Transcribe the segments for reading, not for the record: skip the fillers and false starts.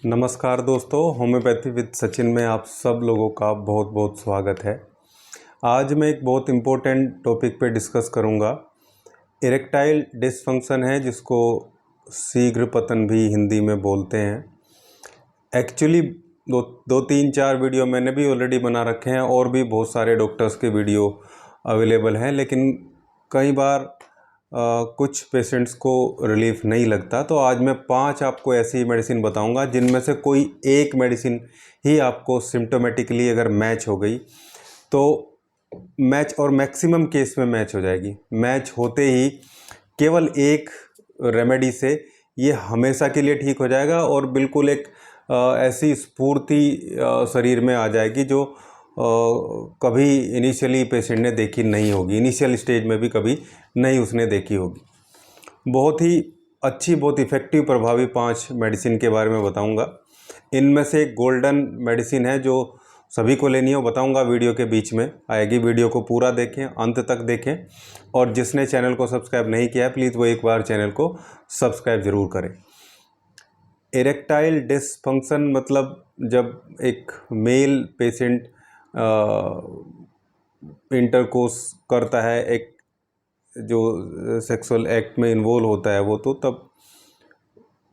नमस्कार दोस्तों, homeopathy with Sachin में आप सब लोगों का बहुत बहुत स्वागत है। आज मैं एक बहुत इम्पोर्टेंट टॉपिक पे डिस्कस करूँगा। इरेक्टाइल डिसफंक्शन है जिसको शीघ्र पतन भी हिंदी में बोलते हैं। एक्चुअली दो तीन चार वीडियो मैंने भी ऑलरेडी बना रखे हैं और भी बहुत सारे डॉक्टर्स के वीडियो अवेलेबल हैं, लेकिन कई बार कुछ पेशेंट्स को रिलीफ नहीं लगता। तो आज मैं 5 आपको ऐसी मेडिसिन बताऊंगा जिनमें से कोई एक मेडिसिन ही आपको सिम्टोमेटिकली अगर मैच हो गई तो मैच, और मैक्सिमम केस में मैच हो जाएगी। मैच होते ही केवल एक रेमेडी से ये हमेशा के लिए ठीक हो जाएगा और बिल्कुल एक ऐसी स्फूर्ति शरीर में आ जाएगी जो कभी इनिशियली पेशेंट ने देखी नहीं होगी, इनिशियल स्टेज में भी कभी नहीं उसने देखी होगी। बहुत ही अच्छी, बहुत इफ़ेक्टिव, प्रभावी 5 मेडिसिन के बारे में बताऊंगा। इनमें से एक गोल्डन मेडिसिन है जो सभी को लेनी हो, बताऊंगा, वीडियो के बीच में आएगी। वीडियो को पूरा देखें, अंत तक देखें, और जिसने चैनल को सब्सक्राइब नहीं किया है प्लीज़ वो एक बार चैनल को सब्सक्राइब ज़रूर करें। इरेक्टाइल डिसफंक्शन मतलब जब एक मेल पेशेंट इंटरकोर्स करता है, एक जो सेक्सुअल एक्ट में इन्वॉल्व होता है वो, तो तब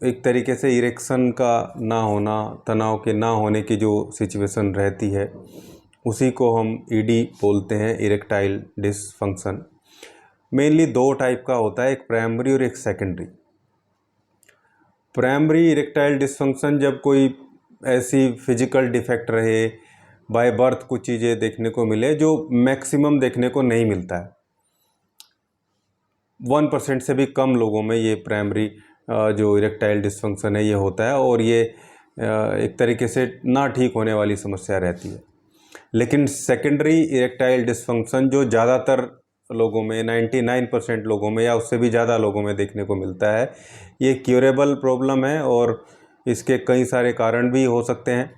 एक तरीके से इरेक्शन का ना होना, तनाव के ना होने की जो सिचुएशन रहती है उसी को हम ईडी बोलते हैं, इरेक्टाइल डिसफंक्शन। मेनली 2 टाइप का होता है, एक प्राइमरी और एक सेकेंडरी। प्राइमरी इरेक्टाइल डिसफंक्शन जब कोई ऐसी फिजिकल डिफेक्ट रहे, बाय बर्थ कुछ चीज़ें देखने को मिले जो मैक्सिमम देखने को नहीं मिलता है। 1% से भी कम लोगों में ये प्राइमरी जो इरेक्टाइल डिसफंक्शन है ये होता है, और ये एक तरीके से ना ठीक होने वाली समस्या रहती है। लेकिन सेकेंडरी इरेक्टाइल डिसफंक्शन जो ज़्यादातर लोगों में, 99% लोगों में या उससे भी ज़्यादा लोगों में देखने को मिलता है, ये क्यूरेबल प्रॉब्लम है और इसके कई सारे कारण भी हो सकते हैं।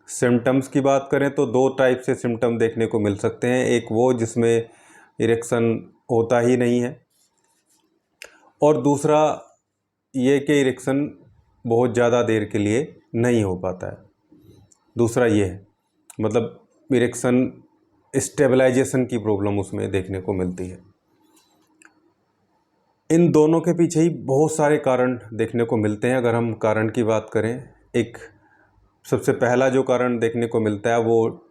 सिम्टम्स की बात करें तो 2 टाइप से सिम्टम देखने को मिल सकते हैं। एक वो जिसमें इरेक्शन होता ही नहीं है, और दूसरा ये कि इरेक्शन बहुत ज़्यादा देर के लिए नहीं हो पाता है। दूसरा ये है, मतलब इरेक्शन स्टेबलाइजेशन की प्रॉब्लम उसमें देखने को मिलती है। इन दोनों के पीछे ही बहुत सारे कारण देखने को मिलते हैं। अगर हम कारण की बात करें, एक सबसे पहला जो कारण देखने को मिलता है वो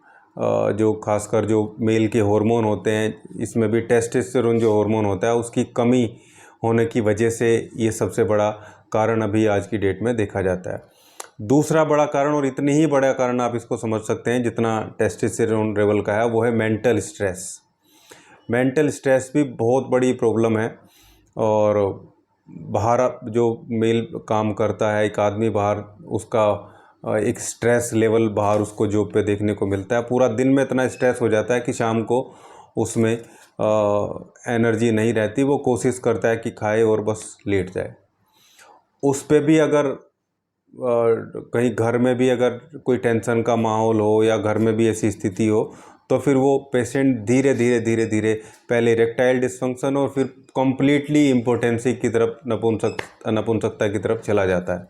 जो खासकर जो मेल के हार्मोन होते हैं, इसमें भी टेस्टोस्टेरोन जो हार्मोन होता है उसकी कमी होने की वजह से ये सबसे बड़ा कारण अभी आज की डेट में देखा जाता है। दूसरा बड़ा कारण, और इतनी ही बड़ा कारण आप इसको समझ सकते हैं जितना टेस्टोस्टेरोन लेवल का है, वो है मेंटल स्ट्रेस। मेंटल स्ट्रेस भी बहुत बड़ी प्रॉब्लम है। और बाहर जो मेल काम करता है, एक आदमी बाहर, उसका एक स्ट्रेस लेवल बाहर उसको जॉब पे देखने को मिलता है। पूरा दिन में इतना स्ट्रेस हो जाता है कि शाम को उसमें एनर्जी नहीं रहती। वो कोशिश करता है कि खाए और बस लेट जाए। उस पे भी अगर कहीं घर में भी अगर कोई टेंशन का माहौल हो या घर में भी ऐसी स्थिति हो, तो फिर वो पेशेंट धीरे धीरे पहले इरेक्टाइल डिसफंक्शन और फिर कम्प्लीटली इम्पोटेंसी की तरफ, नपुंसकता की तरफ चला जाता है।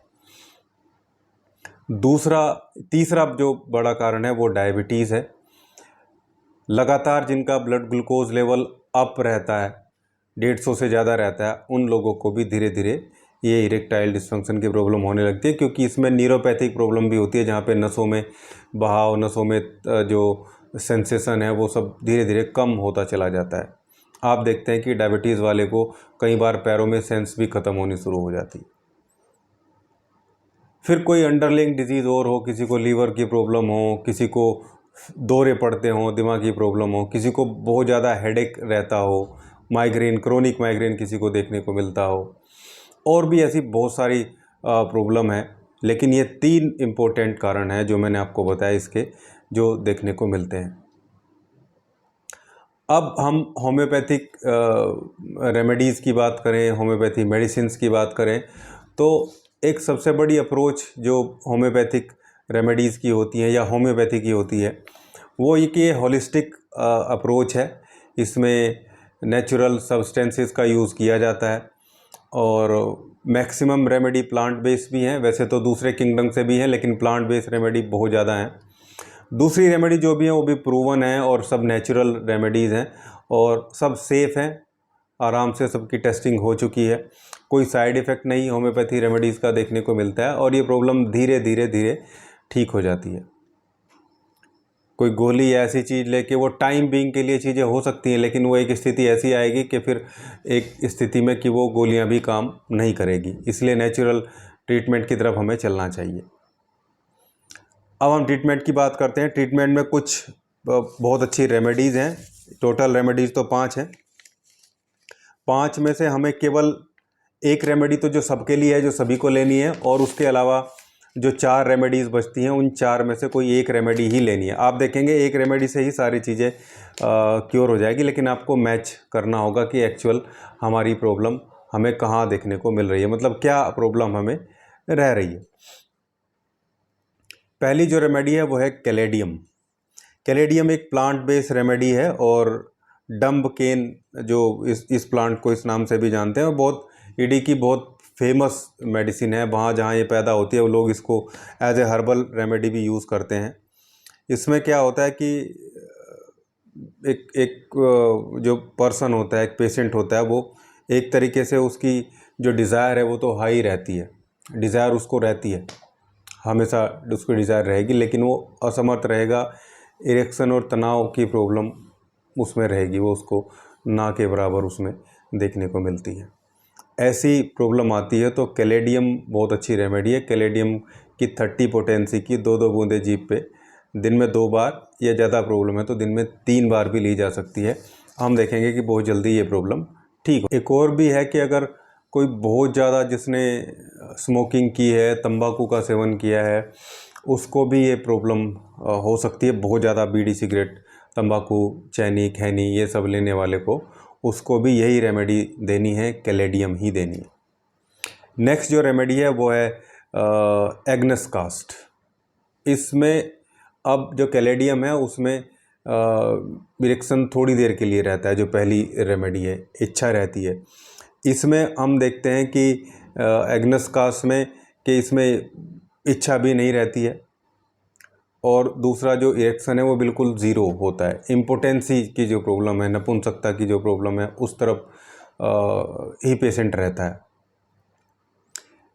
तीसरा जो बड़ा कारण है वो डायबिटीज़ है। लगातार जिनका ब्लड ग्लूकोज लेवल अप रहता है, 150 से ज़्यादा रहता है, उन लोगों को भी धीरे धीरे ये इरेक्टाइल डिसफंक्शन की प्रॉब्लम होने लगती है, क्योंकि इसमें न्यूरोपैथिक प्रॉब्लम भी होती है, जहाँ पे नसों में बहाव, नसों में जो सेंसेशन है वो सब धीरे धीरे कम होता चला जाता है। आप देखते हैं कि डायबिटीज़ वाले को कई बार पैरों में सेंस भी ख़त्म होनी शुरू हो जाती है। फिर कोई अंडरलाइंग डिजीज़ और हो, किसी को लीवर की प्रॉब्लम हो, किसी को दौरे पड़ते हों, दिमागी प्रॉब्लम हो, किसी को बहुत ज़्यादा हेडेक रहता हो, माइग्रेन, क्रोनिक माइग्रेन किसी को देखने को मिलता हो, और भी ऐसी बहुत सारी प्रॉब्लम है। लेकिन ये 3 इम्पोर्टेंट कारण हैं जो मैंने आपको बताया, इसके जो देखने को मिलते हैं। अब हम होम्योपैथिक रेमेडीज़ की बात करें, होम्योपैथी मेडिसिन्स की बात करें, तो एक सबसे बड़ी अप्रोच जो होम्योपैथिक रेमेडीज़ की होती है या होम्योपैथी की होती है, वो ये कि होलिस्टिक अप्रोच है। इसमें नेचुरल सब्सटेंसेस का यूज़ किया जाता है और मैक्सिमम रेमेडी प्लांट बेस्ड भी हैं, वैसे तो दूसरे किंगडम से भी हैं, लेकिन प्लांट बेस्ड रेमेडी बहुत ज़्यादा हैं। दूसरी रेमेडी जो भी हैं वो भी प्रूवन है और सब नेचुरल रेमेडीज़ हैं और सब सेफ़ हैं, आराम से सबकी टेस्टिंग हो चुकी है, कोई साइड इफ़ेक्ट नहीं होम्योपैथी रेमेडीज़ का देखने को मिलता है और ये प्रॉब्लम धीरे धीरे धीरे ठीक हो जाती है। कोई गोली या ऐसी चीज़ लेके वो टाइम बीइंग के लिए चीज़ें हो सकती हैं, लेकिन वो एक स्थिति ऐसी आएगी कि फिर एक स्थिति में कि वो गोलियां भी काम नहीं करेगी, इसलिए नेचुरल ट्रीटमेंट की तरफ हमें चलना चाहिए। अब हम ट्रीटमेंट की बात करते हैं। ट्रीटमेंट में कुछ बहुत अच्छी रेमेडीज़ हैं, टोटल रेमेडीज़ तो 5 हैं। 5 में से हमें केवल एक रेमेडी तो जो सबके लिए है, जो सभी को लेनी है, और उसके अलावा जो 4 रेमेडीज़ बचती हैं उन 4 में से कोई एक रेमेडी ही लेनी है। आप देखेंगे एक रेमेडी से ही सारी चीज़ें क्योर हो जाएगी, लेकिन आपको मैच करना होगा कि एक्चुअल हमारी प्रॉब्लम हमें कहाँ देखने को मिल रही है, मतलब क्या प्रॉब्लम हमें रह रही है। पहली जो रेमेडी है वो है कैलेडियम। कैलेडियम एक प्लांट बेस्ड रेमेडी है और डम्ब केन जो इस प्लांट को इस नाम से भी जानते हैं, और बहुत ईडी की बहुत फेमस मेडिसिन है। वहाँ जहाँ ये पैदा होती है वो लोग इसको एज ए हर्बल रेमेडी भी यूज़ करते हैं। इसमें क्या होता है कि एक जो पर्सन होता है, एक पेशेंट होता है, वो एक तरीके से उसकी जो डिज़ायर है वो तो हाई रहती है, डिज़ायर उसको रहती है, हमेशा उसको डिज़ायर रहेगी, लेकिन वो असमर्थ रहेगा, इरेक्शन और तनाव की प्रॉब्लम उसमें रहेगी, वो उसको ना के बराबर उसमें देखने को मिलती है। ऐसी प्रॉब्लम आती है तो कैलेडियम बहुत अच्छी रेमेडी है। कैलेडियम की 30 पोटेंसी की 2-2 बूंदे जीभ पे दिन में 2 बार, या ज़्यादा प्रॉब्लम है तो दिन में 3 बार भी ली जा सकती है। हम देखेंगे कि बहुत जल्दी ये प्रॉब्लम ठीक हो। एक और भी है कि अगर कोई बहुत ज़्यादा जिसने स्मोकिंग की है, तंबाकू का सेवन किया है, उसको भी ये प्रॉब्लम हो सकती है। बहुत ज़्यादा बीड़ी, सिगरेट, तंबाकू, चैनी, खैनी ये सब लेने वाले को, उसको भी यही रेमेडी देनी है, कैलेडियम ही देनी है। नेक्स्ट जो रेमेडी है वो है एग्नस कास्ट। इसमें अब जो कैलेडियम है उसमें इरेक्शन थोड़ी देर के लिए रहता है, जो पहली रेमेडी है, इच्छा रहती है। इसमें हम देखते हैं कि एग्नस कास्ट में कि इसमें इच्छा भी नहीं रहती है, और दूसरा जो इरेक्शन है वो बिल्कुल ज़ीरो होता है। इम्पोटेंसी की जो प्रॉब्लम है, नपुंसकता की जो प्रॉब्लम है, उस तरफ ही पेशेंट रहता है।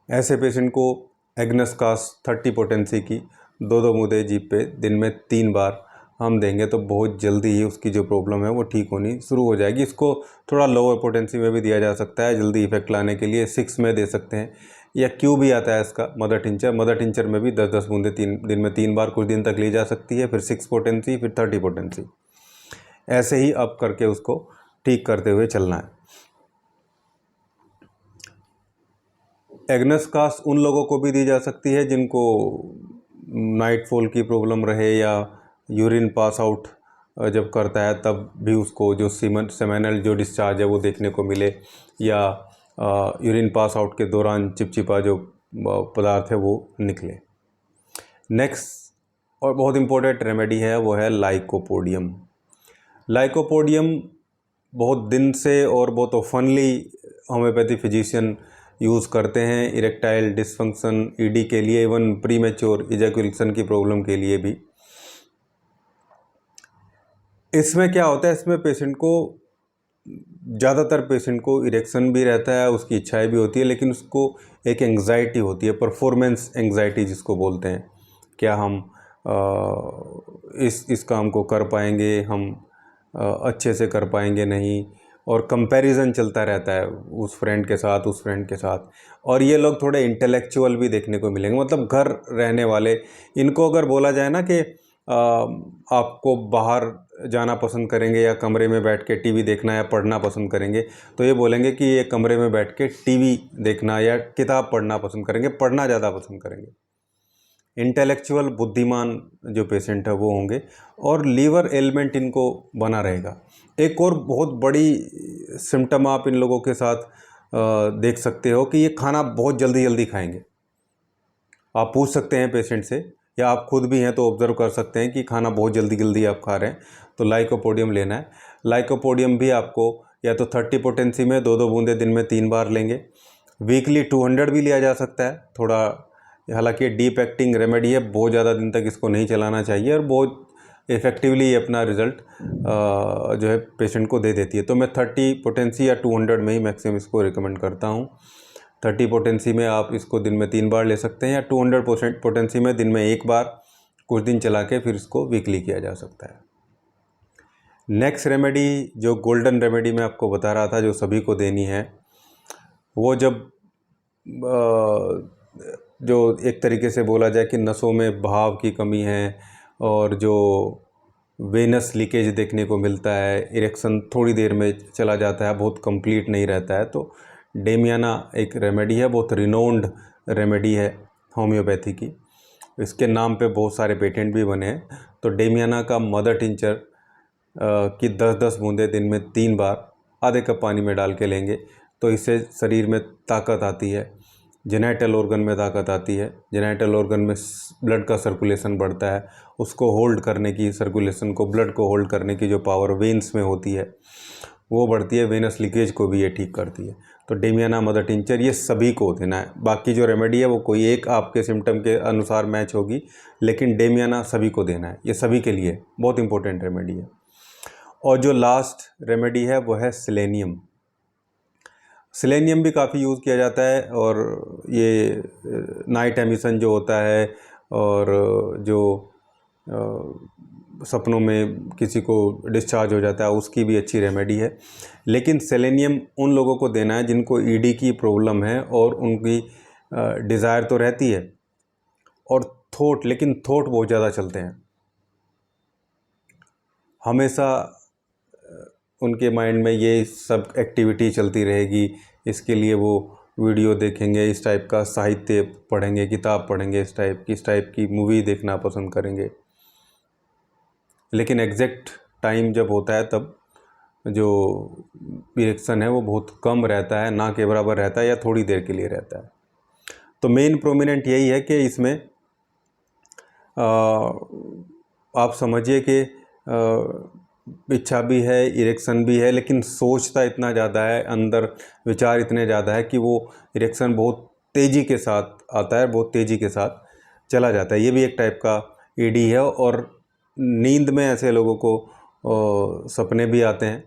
ऐसे पेशेंट को एग्नस कास्ट 30 पोटेंसी की 2-2 बूंदे जीभ पे दिन में 3 बार हम देंगे तो बहुत जल्दी ही उसकी जो प्रॉब्लम है वो ठीक होनी शुरू हो जाएगी। इसको थोड़ा लोअर पोटेंसी में भी दिया जा सकता है, जल्दी इफेक्ट लाने के लिए 6 में दे सकते हैं, या क्यू भी आता है इसका, मदर टिंचर। मदर टिंचर में भी 10-10 बूंदे दिन में 3 बार कुछ दिन तक ली जा सकती है, फिर 6 पोटेंसी, फिर 30 पोटेंसी, ऐसे ही अप करके उसको ठीक करते हुए चलना है। एग्नस कास्ट उन लोगों को भी दी जा सकती है जिनको नाइटफॉल की प्रॉब्लम रहे, या यूरिन पास आउट जब करता है तब भी उसको जो सेमेनल जो डिस्चार्ज है वो देखने को मिले, या यूरिन पास आउट के दौरान चिपचिपा जो पदार्थ है वो निकले। नेक्स्ट और बहुत इम्पोर्टेंट रेमेडी है वो है लाइकोपोडियम। लाइकोपोडियम बहुत दिन से और बहुत ओफनली होम्योपैथी फिजिशियन यूज़ करते हैं इरेक्टाइल डिसफंक्शन, ईडी के लिए, इवन प्रीमेच्योर इजैकुलेशन की प्रॉब्लम के लिए भी। इसमें क्या होता है, इसमें पेशेंट को, ज़्यादातर पेशेंट को इरेक्शन भी रहता है, उसकी इच्छाएं भी होती है, लेकिन उसको एक एंग्जाइटी होती है, परफॉर्मेंस एंग्जाइटी जिसको बोलते हैं। क्या हम इस काम को कर पाएंगे, हम अच्छे से कर पाएंगे नहीं, और कंपैरिजन चलता रहता है उस फ्रेंड के साथ, उस फ्रेंड के साथ। और ये लोग थोड़े इंटेलेक्चुअल भी देखने को मिलेंगे, मतलब घर रहने वाले। इनको अगर बोला जाए ना कि आपको बाहर जाना पसंद करेंगे या कमरे में बैठ के टीवी देखना या पढ़ना पसंद करेंगे, तो ये बोलेंगे कि ये कमरे में बैठ के टीवी देखना या किताब पढ़ना पसंद करेंगे, पढ़ना ज़्यादा पसंद करेंगे। इंटेलेक्चुअल बुद्धिमान जो पेशेंट है वो होंगे, और लीवर एलिमेंट इनको बना रहेगा। एक और बहुत बड़ी सिम्टम आप इन लोगों के साथ देख सकते हो कि ये खाना बहुत जल्दी जल्दी खाएंगे। आप पूछ सकते हैं पेशेंट से, या आप खुद भी हैं तो ऑब्ज़र्व कर सकते हैं कि खाना बहुत जल्दी जल्दी आप खा रहे हैं, तो लाइकोपोडियम लेना है। लाइकोपोडियम भी आपको या तो 30 पोटेंसी में 2-2 बूंदे दिन में 3 बार लेंगे, वीकली 200 भी लिया जा सकता है। थोड़ा हालांकि डीप एक्टिंग रेमेडी है, बहुत ज़्यादा दिन तक इसको नहीं चलाना चाहिए और बहुत इफ़ेक्टिवली अपना रिज़ल्ट जो है पेशेंट को दे देती है। तो मैं 30 पोटेंसी या 200 में ही मैक्सिमम इसको रिकमेंड करता हूँ। 30 पोटेंसी में आप इसको दिन में 3 बार ले सकते हैं या 200 पोटेंसी में दिन में 1 बार कुछ दिन चला के फिर इसको वीकली किया जा सकता है। नेक्स्ट रेमेडी जो गोल्डन रेमेडी मैं आपको बता रहा था जो सभी को देनी है, वो जब जो एक तरीके से बोला जाए कि नसों में बहाव की कमी है और जो वेनस लीकेज देखने को मिलता है, इरेक्शन थोड़ी देर में चला जाता है, बहुत कंप्लीट नहीं रहता है, तो डेमियाना एक रेमेडी है, बहुत रिनोन्ड रेमेडी है होम्योपैथी की। इसके नाम पे बहुत सारे पेटेंट भी बने हैं। तो डेमियाना का मदर टिंचर की 10-10 बूंदें दिन में 3 बार आधे कप पानी में डाल के लेंगे तो इससे शरीर में ताकत आती है, जेनाइटल ऑर्गन में ताकत आती है, जेनाइटल ऑर्गन में ब्लड का सर्कुलेशन बढ़ता है, उसको होल्ड करने की, सर्कुलेशन को, ब्लड को होल्ड करने की जो पावर वेन्स में होती है वो बढ़ती है, वेनस लीकेज को भी ये ठीक करती है। तो डेमियाना मदर टिंचर ये सभी को देना है। बाकी जो रेमेडी है वो कोई एक आपके सिम्टम के अनुसार मैच होगी, लेकिन डेमियाना सभी को देना है, ये सभी के लिए बहुत इंपॉर्टेंट रेमेडी है। और जो लास्ट रेमेडी है वो है सेलेनियम। सेलेनियम भी काफ़ी यूज़ किया जाता है और ये नाइट एमिशन जो होता है और जो सपनों में किसी को डिस्चार्ज हो जाता है उसकी भी अच्छी रेमेडी है। लेकिन सेलेनियम उन लोगों को देना है जिनको ईडी की प्रॉब्लम है और उनकी डिज़ायर तो रहती है और लेकिन थॉट बहुत ज़्यादा चलते हैं, हमेशा उनके माइंड में ये सब एक्टिविटी चलती रहेगी। इसके लिए वो वीडियो देखेंगे, इस टाइप का साहित्य पढ़ेंगे, किताब पढ़ेंगे, इस टाइप की मूवी देखना पसंद करेंगे। लेकिन एग्जैक्ट टाइम जब होता है तब जो इरेक्शन है वो बहुत कम रहता है, ना के बराबर रहता है या थोड़ी देर के लिए रहता है। तो मेन प्रोमिनेंट यही है कि इसमें आप समझिए कि इच्छा भी है, इरेक्शन भी है, लेकिन सोचता इतना ज़्यादा है, अंदर विचार इतने ज़्यादा है कि वो इरेक्शन बहुत तेज़ी के साथ आता है, बहुत तेज़ी के साथ चला जाता है। ये भी एक टाइप का ईडी है। और नींद में ऐसे लोगों को सपने भी आते हैं,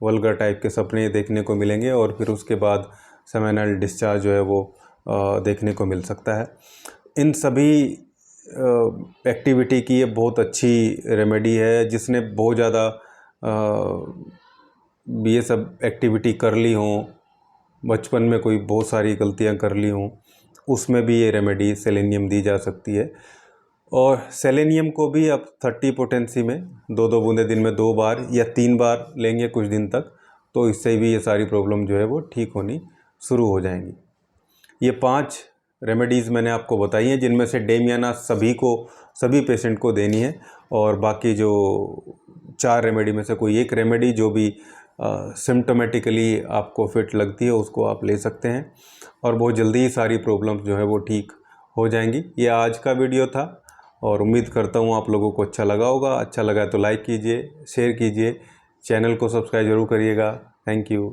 वल्गर टाइप के सपने देखने को मिलेंगे और फिर उसके बाद सेमेनल डिस्चार्ज जो है वो देखने को मिल सकता है। इन सभी एक्टिविटी की ये बहुत अच्छी रेमेडी है। जिसने बहुत ज़्यादा ये सब एक्टिविटी कर ली हों, बचपन में कोई बहुत सारी गलतियां कर ली हों, उसमें भी ये रेमेडी सेलेनियम दी जा सकती है। और सेलेनियम को भी आप 30 पोटेंसी में 2-2 बूंदे दिन में 2 बार या 3 बार लेंगे कुछ दिन तक, तो इससे भी ये सारी प्रॉब्लम जो है वो ठीक होनी शुरू हो जाएंगी। ये 5 रेमेडीज़ मैंने आपको बताई हैं, जिनमें से डेमियाना सभी पेशेंट को देनी है और बाकी जो 4 रेमेडी में से कोई एक रेमेडी जो भी सिम्टोमेटिकली आपको फिट लगती है उसको आप ले सकते हैं और बहुत जल्दी ही सारी प्रॉब्लम्स जो है वो ठीक हो जाएंगी। ये आज का वीडियो था और उम्मीद करता हूँ आप लोगों को अच्छा लगा होगा। अच्छा लगा तो लाइक कीजिए, शेयर कीजिए, चैनल को सब्सक्राइब ज़रूर करिएगा। Thank you.